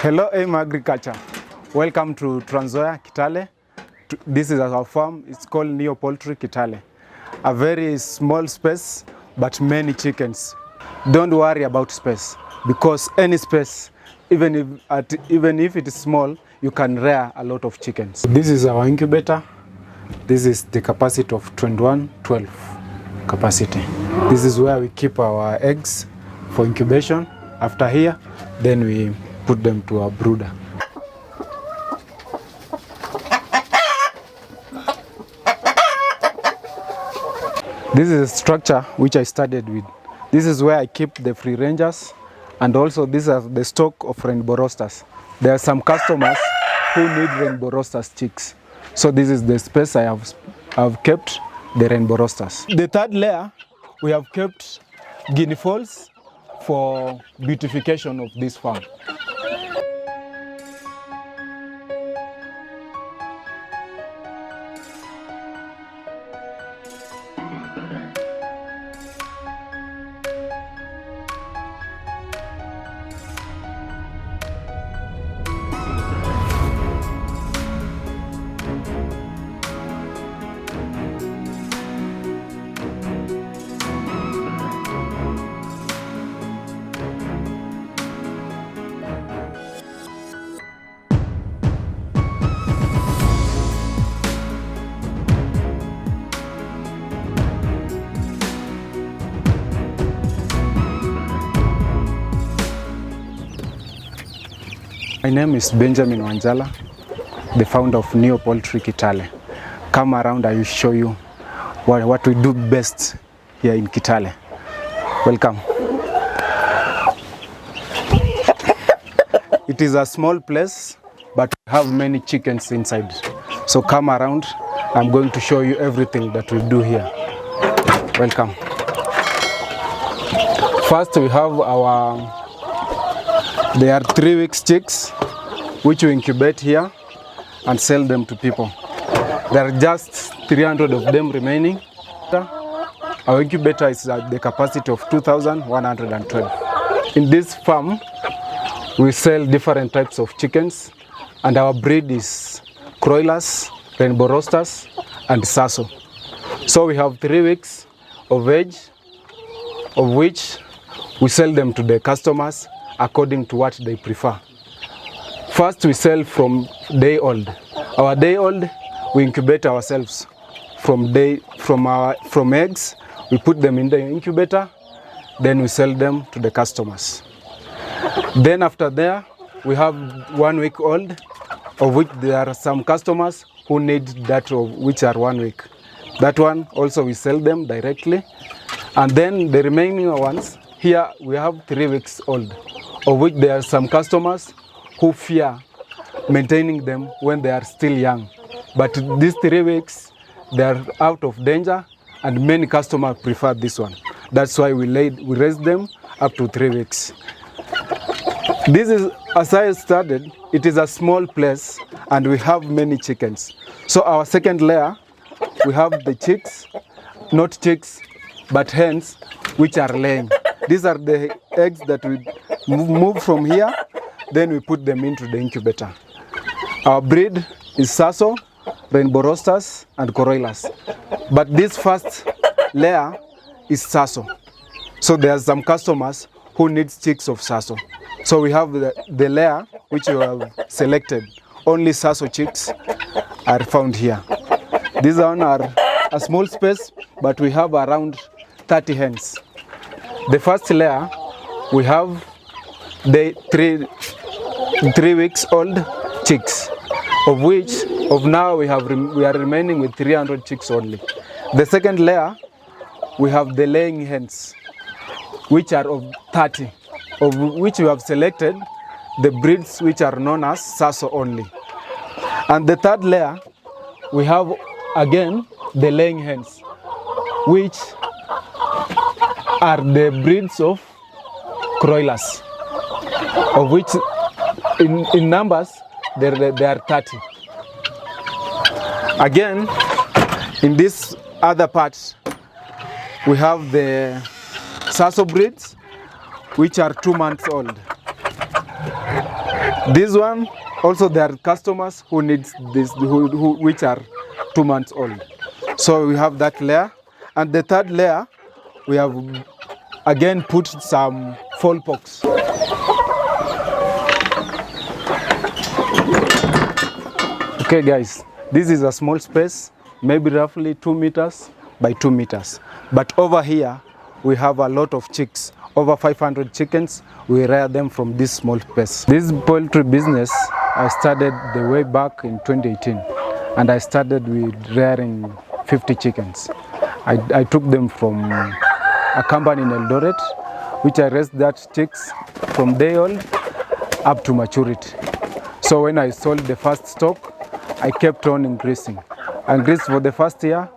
Hello, AIM Agriculture. Welcome to Trans Nzoia, Kitale. This is our farm. It's called Neo Poultry Kitale. A very small space, but many chickens. Don't worry about space, because any space, even if it is small, you can rear a lot of chickens. This is our incubator. This is the capacity of 2112 capacity. This is where we keep our eggs for incubation. After here, then we put them to our brooder. This is a structure which I started with. This is where I keep the free rangers, and also these are the stock of rainbow roosters. There are some customers who need rainbow roosters chicks. So this is the space I have kept the rainbow roosters. The third layer, we have kept guinea fowls for beautification of this farm. My name is Benjamin Wanjala, the founder of Neo Poultry Kitale. Come around, I will show you what we do best here in Kitale. Welcome. It is a small place, but we have many chickens inside. So come around, I'm going to show you everything that we do here. Welcome. First we have they are 3 weeks chicks, which we incubate here and sell them to people. There are just 300 of them remaining. Our incubator is at the capacity of 2,112. In this farm, we sell different types of chickens, and our breed is Croilers, Rainbow Roosters, and Saso. So we have 3 weeks of age, of which we sell them to the customers according to what they prefer. First, we sell from day old. Our day old, we incubate ourselves from eggs. We put them in the incubator, then we sell them to the customers. Then after there, we have 1 week old, of which there are some customers who need that of which are 1 week. That one also we sell them directly. And then the remaining ones, here we have 3 weeks old, of which there are some customers who fear maintaining them when they are still young. But these 3 weeks, they are out of danger, and many customers prefer this one. That's why we raise them up to 3 weeks. This is, as I started, it is a small place, and we have many chickens. So our second layer, we have the chicks, not chicks, but hens, which are laying. These are the eggs that we move from here, then we put them into the incubator. Our breed is Saso, Rainbow Roosters, and Croilers. But this first layer is Saso. So there are some customers who need chicks of Saso. So we have the layer which you have selected. Only Saso chicks are found here. These are a small space, but we have around 30 hens. The first layer, we have the 3 weeks old chicks, of which now we are remaining with 300 chicks only. The second layer, we have the laying hens, which are of 30, of which we have selected the breeds which are known as Saso only. And the third layer, we have again the laying hens, which are the breeds of Croilers, of which in numbers there are 30. Again, in this other part, we have the Saso breeds, which are 2 months old. This one also there are customers who needs this, which are 2 months old. So we have that layer, and the third layer we have again put some fall pox. Okay guys, this is a small space, maybe roughly 2 meters by 2 meters. But over here we have a lot of chicks, over 500 chickens. We rear them from this small space. This poultry business I started the way back in 2018, and I started with rearing 50 chickens. I took them from a company in Eldoret, which I raised that chicks from day old up to maturity. So when I sold the first stock, I kept on increasing. I increased for the first year,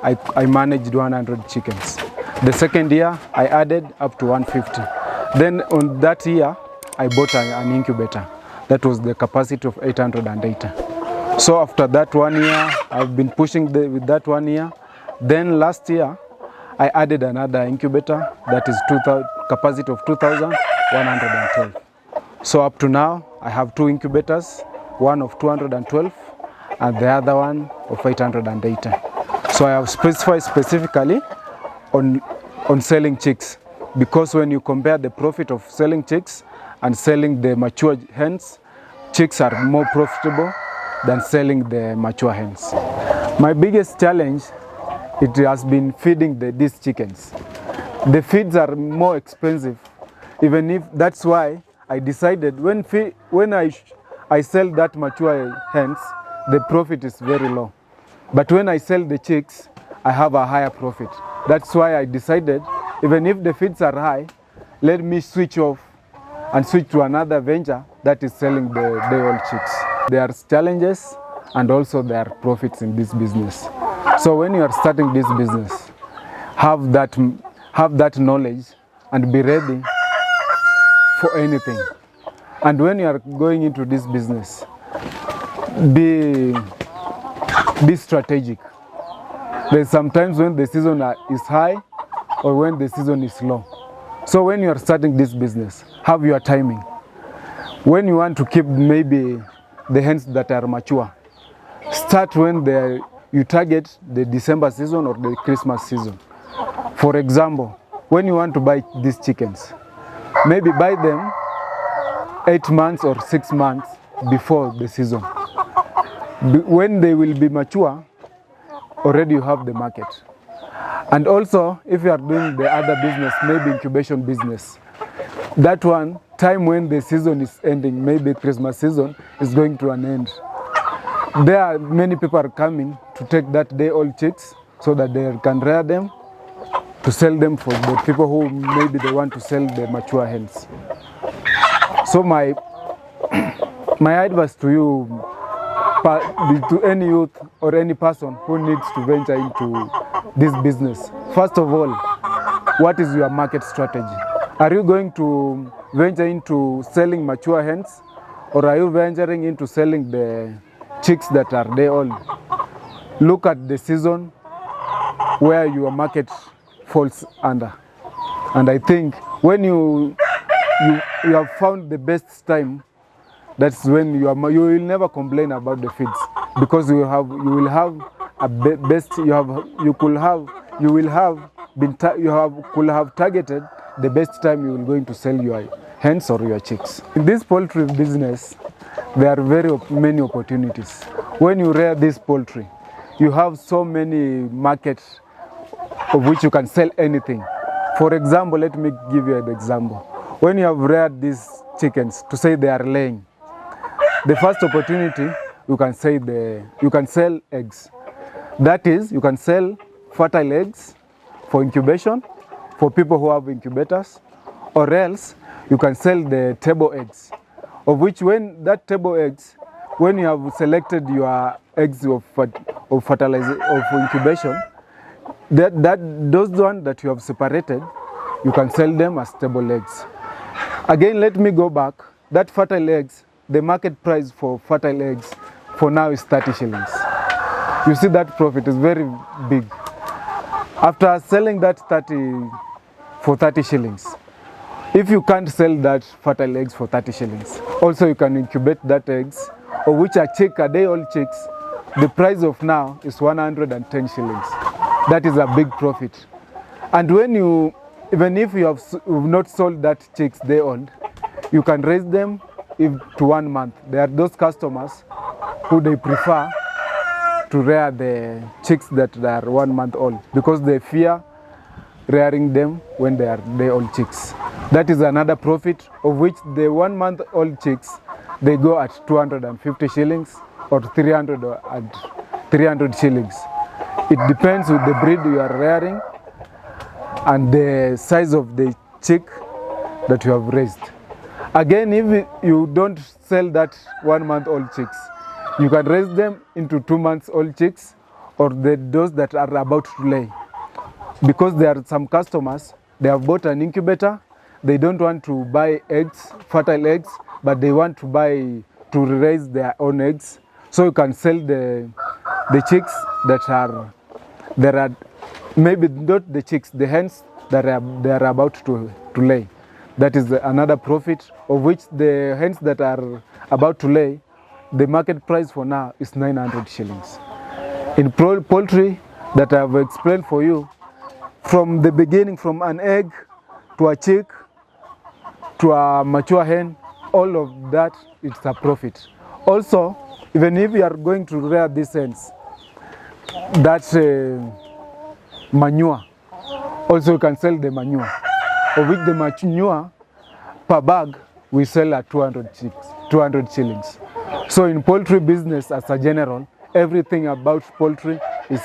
I managed 100 chickens. The second year, I added up to 150. Then on that year, I bought an incubator. That was the capacity of 880. So after that 1 year, I've been pushing with that 1 year. Then last year, I added another incubator that is capacity of 2,112. So up to now, I have 2 incubators, one of 212 and the other one of 880. So I have specified specifically on selling chicks, because when you compare the profit of selling chicks and selling the mature hens, chicks are more profitable than selling the mature hens. My biggest challenge, it has been feeding these chickens. The feeds are more expensive, even if that's why I decided when I sell that mature hens, the profit is very low. But when I sell the chicks, I have a higher profit. That's why I decided, even if the feeds are high, let me switch off and switch to another venture that is selling the day-old chicks. There are challenges and also there are profits in this business. So when you are starting this business, have that knowledge and be ready for anything. And when you are going into this business, be strategic. There's sometimes when the season is high or when the season is low. So when you are starting this business, have your timing. When you want to keep maybe the hens that are mature, start when you target the December season or the Christmas season. For example, when you want to buy these chickens, maybe buy them 8 months or 6 months before the season. When they will be mature, already you have the market. And also, if you are doing the other business, maybe incubation business, that one, time when the season is ending, maybe Christmas season is going to an end. There are many people are coming to take that day-old chicks so that they can rear them to sell them for the people who maybe they want to sell the mature hens. So my advice to you, to any youth or any person who needs to venture into this business, first of all, what is your market strategy? Are you going to venture into selling mature hens, or are you venturing into selling the chicks that are day old? Look at the season where your market falls under. And I think when you have found the best time, that's when you will never complain about the feeds, because you will have a best, could have targeted the best time you will going to sell your hens or your chicks. In this poultry business, there are very many opportunities. When you rear this poultry, you have so many markets of which you can sell anything. For example, let me give you an example. When you have reared these chickens, to say they are laying, the first opportunity, you can sell eggs. That is, you can sell fertile eggs for incubation, for people who have incubators, or else you can sell the table eggs, of which when that table eggs, when you have selected your eggs of fertilizer of incubation, those ones that you have separated, you can sell them as table eggs. Again, let me go back. That fertile eggs, the market price for fertile eggs for now is 30 shillings. You see that profit is very big. After selling that for 30 shillings, If you can't sell that fertile eggs for 30 shillings, also you can incubate that eggs, of which are chick, a day-old chicks. The price of now is 110 shillings. That is a big profit. And when you, even if you have not sold that chicks day-old, you can raise them to 1 month. There are those customers who they prefer to rear the chicks that are 1 month old because they fear rearing them when they are day-old chicks. That is another profit, of which the 1 month old chicks, they go at 250 shillings or 300 shillings. It depends with the breed you are rearing and the size of the chick that you have raised. Again, if you don't sell that 1 month old chicks, you can raise them into 2 months old chicks or those that are about to lay. Because there are some customers, they have bought an incubator, they don't want to buy eggs, fertile eggs, but they want to raise their own eggs. So you can sell the chicks that are maybe not the chicks, the hens that they are about to lay. That is another profit, of which the hens that are about to lay, the market price for now is 900 shillings. In poultry that I have explained for you, from the beginning, from an egg to a chick to a mature hen, all of that is a profit. Also, even if you are going to rear these hens, that manure, also you can sell the manure, of which the manure per bag we sell at 200 shillings. So in poultry business as a general, everything about poultry is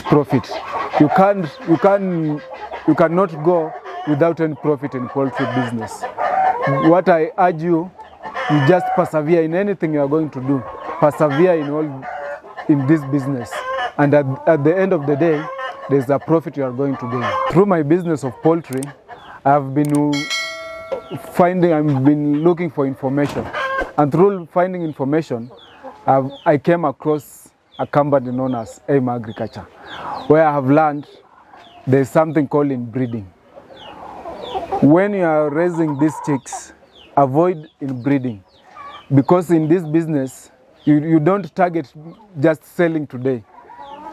profit. You cannot go without any profit in poultry business. What I urge you, you just persevere in anything you are going to do. Persevere in this business, and at the end of the day, there's a profit you are going to gain. Through my business of poultry, I've been looking for information, and through finding information, I came across a company known as AIM Agriculture, where I have learned there's something called inbreeding. When you are raising these chicks, avoid inbreeding, because in this business, you don't target just selling today,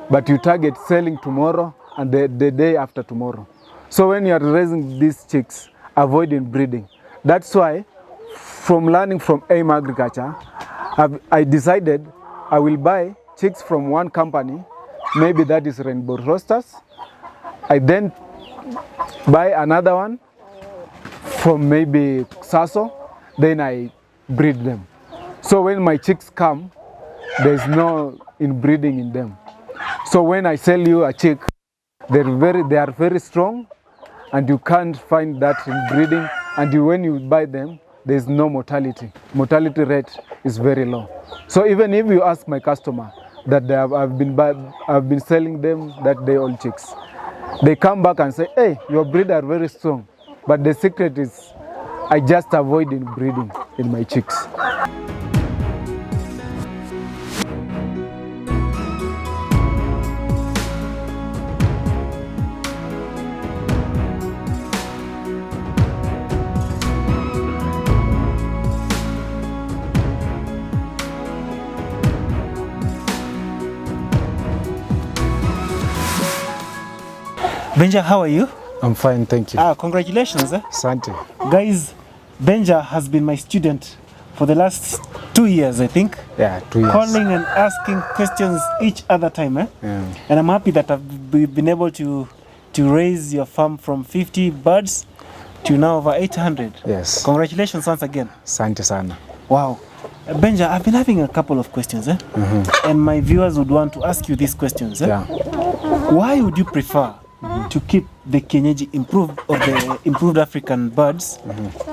but you target selling tomorrow and the day after tomorrow. So when you are raising these chicks, avoid inbreeding. That's why, from learning from AIM Agriculture, I decided I will buy chicks from one company, maybe that is Rainbow Roasters. I then buy another one from maybe Saso, then I breed them. So when my chicks come, there's no inbreeding in them. So when I sell you a chick, they are very strong, and you can't find that inbreeding. And when you buy them, there's no mortality. Mortality rate is very low. So even if you ask my customer that I've been selling them that day-old chicks, they come back and say, hey, your breed are very strong. But the secret is I just avoid inbreeding in my chicks. Benja, how are you? I'm fine, thank you. Congratulations. Asante. Guys, Benja has been my student for the last 2 years, I think. Yeah, 2 years. Calling and asking questions each other time. Yeah. And I'm happy that we've been able to raise your farm from 50 birds to now over 800. Yes. Congratulations once again. Asante sana. Wow. Benja, I've been having a couple of questions. And my viewers would want to ask you these questions. Yeah. Why would you prefer to keep the kienyeji improved African birds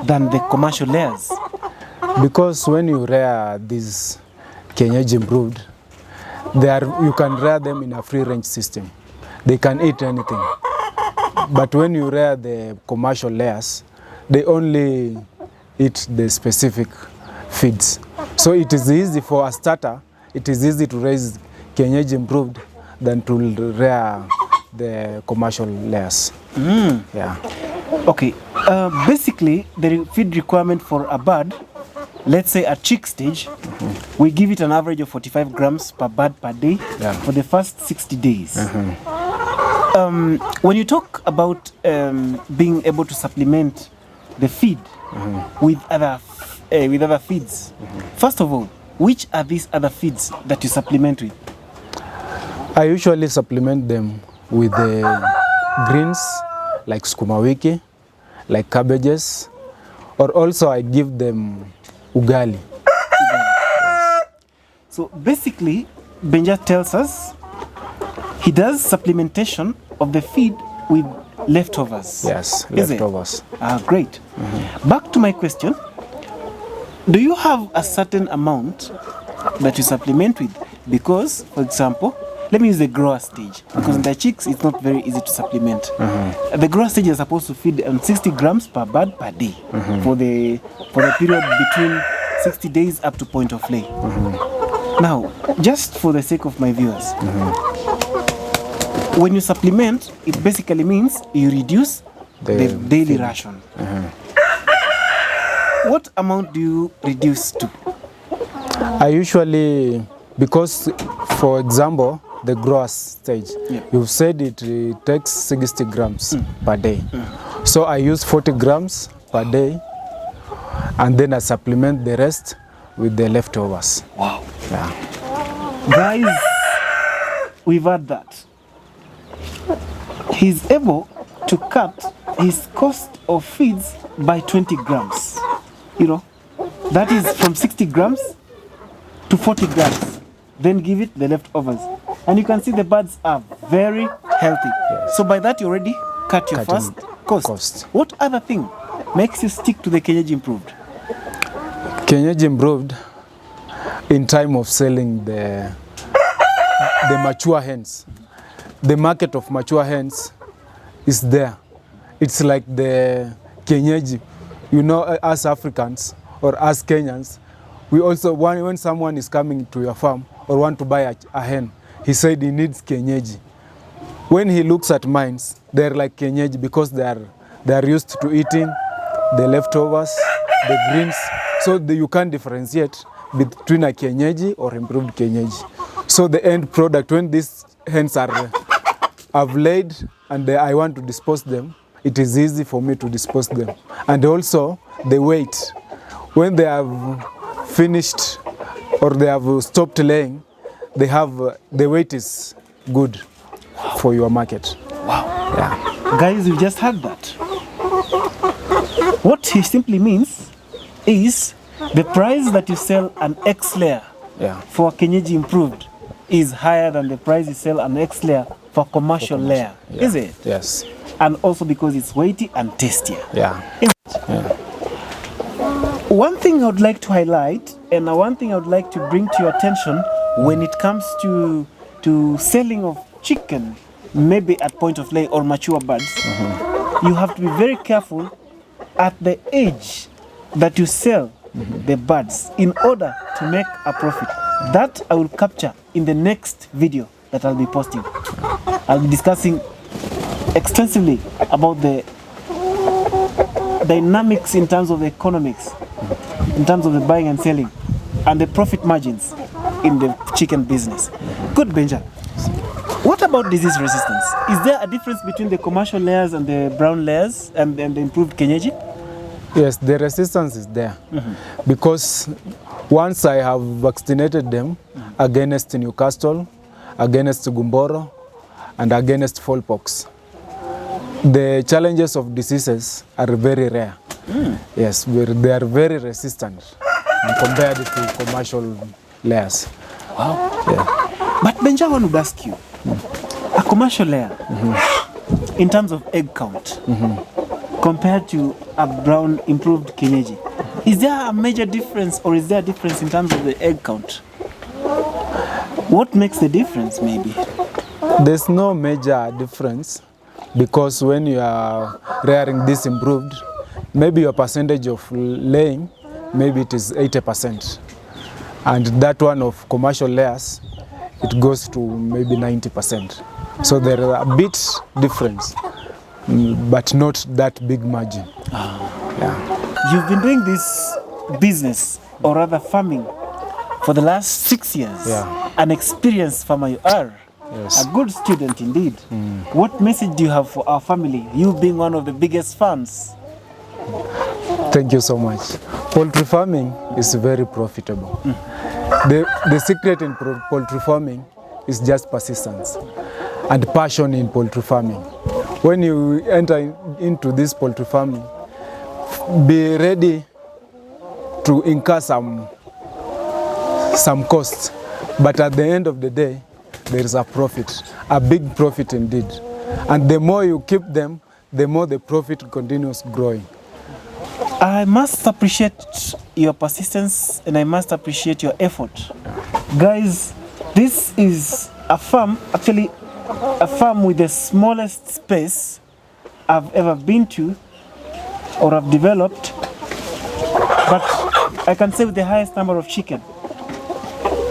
than the commercial layers? Because when you rear these kienyeji improved, you can rear them in a free range system. They can eat anything. But when you rear the commercial layers, they only eat the specific feeds. So it is easy for a starter, it is easy to raise kienyeji improved than to rear the commercial layers. Yeah. Okay, Basically, the feed requirement for a bird, let's say at chick stage, we give it an average of 45 grams per bird per day for the first 60 days. When you talk about being able to supplement the feed with other feeds, first of all, which are these other feeds that you supplement with? I usually supplement them with the greens like sukuma wiki, like cabbages, or also I give them ugali. So basically, Benja tells us he does supplementation of the feed with leftovers. Yes, Is it? leftovers. Great. Back to my question. Do you have a certain amount that you supplement with? Because, for example, let me use the grower stage, because in the chicks it's not very easy to supplement. The grower stage is supposed to feed on 60 grams per bird per day for the period between 60 days up to point of lay. Now, just for the sake of my viewers, when you supplement, it basically means you reduce the daily ration. What amount do you reduce to? I usually, because for example, the grower stage, you've said it takes 60 grams per day. So I use 40 grams per day, and then I supplement the rest with the leftovers. Wow. Yeah. Guys, we've had that. He's able to cut his cost of feeds by 20 grams. You know, that is from 60 grams to 40 grams. Then give it the leftovers. And you can see the birds are very healthy. So by that you already cut your first cost. What other thing makes you stick to the Kienyeji Improved? Kienyeji Improved, in time of selling the mature hens. The market of mature hens is there. It's like the Kienyeji. You know, as Africans or as Kenyans, we also, when someone is coming to your farm or want to buy a hen, he said he needs Kienyeji. When he looks at mines, they're like Kienyeji because they are used to eating the leftovers, the greens, so you can't differentiate between a Kienyeji or improved Kienyeji. So the end product, when these hens have laid and I want to dispose them, it is easy for me to dispose them. And also the weight, when they have finished or they have stopped laying, the weight is good for your market. Wow. Yeah. Guys, you just heard that. What he simply means is the price that you sell an X layer for Kienyeji Improved is higher than the price you sell an X layer for commercial layer. Yeah. Is it? Yes. And also because it's weighty and tastier. Yeah. One thing I would like to highlight, and one thing I would like to bring to your attention when it comes to selling of chicken, maybe at point of lay or mature birds, you have to be very careful at the age that you sell the birds in order to make a profit. That I will capture in the next video that I'll be posting. I'll be discussing extensively about the dynamics in terms of the economics, in terms of the buying and selling, and the profit margins in the chicken business. Good, Benja. What about disease resistance? Is there a difference between the commercial layers and the brown layers and the improved Kienyeji? Yes, the resistance is there because once I have vaccinated them against Newcastle, against Gumboro, and against fowlpox, the challenges of diseases are very rare. Yes, they are very resistant compared to commercial layers. Wow. Yeah. But Benja, I would ask you, a commercial layer, in terms of egg count, compared to a brown improved Kienyeji, is there a major difference, or is there a difference in terms of the egg count? What makes the difference, maybe? There's no major difference because when you are rearing this improved, maybe your percentage of laying, maybe it is 80%. And that one of commercial layers, it goes to maybe 90%. So there are a bit difference but not that big margin. Yeah. You've been doing this business, or rather farming, for the last 6 years. Yeah. An experienced farmer you are. Yes. A good student indeed. What message do you have for our family, you being one of the biggest farms? Thank you so much. Poultry farming is very profitable. The secret in poultry farming is just persistence and passion in poultry farming. When you enter into this poultry farming, be ready to incur some costs, but at the end of the day, there is a profit, a big profit indeed. And the more you keep them, the more the profit continues growing. I must appreciate your persistence and I must appreciate your effort. Guys, this is a farm, actually a farm with the smallest space I've ever been to or have developed, but I can say with the highest number of chicken.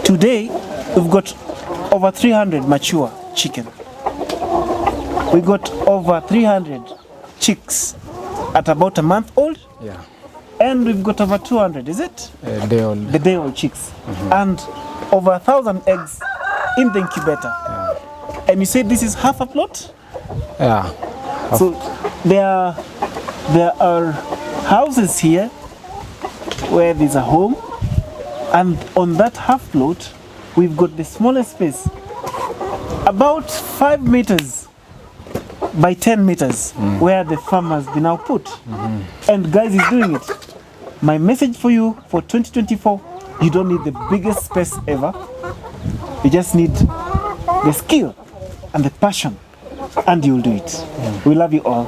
Today, we've got over 300 mature chicken. We got over 300 chicks at about a month old. Yeah. And we've got over 200, is it? They all. The day-old chicks. And over 1,000 eggs in the incubator. And you say this is half a plot? Yeah. So there are houses here where there's a home, and on that half plot we've got the smallest space, about 5 meters by 10 meters, where the farm has been now put. And guys is doing it. My message for you for 2024, you don't need the biggest space ever. You just need the skill and the passion, and you'll do it. We love you all.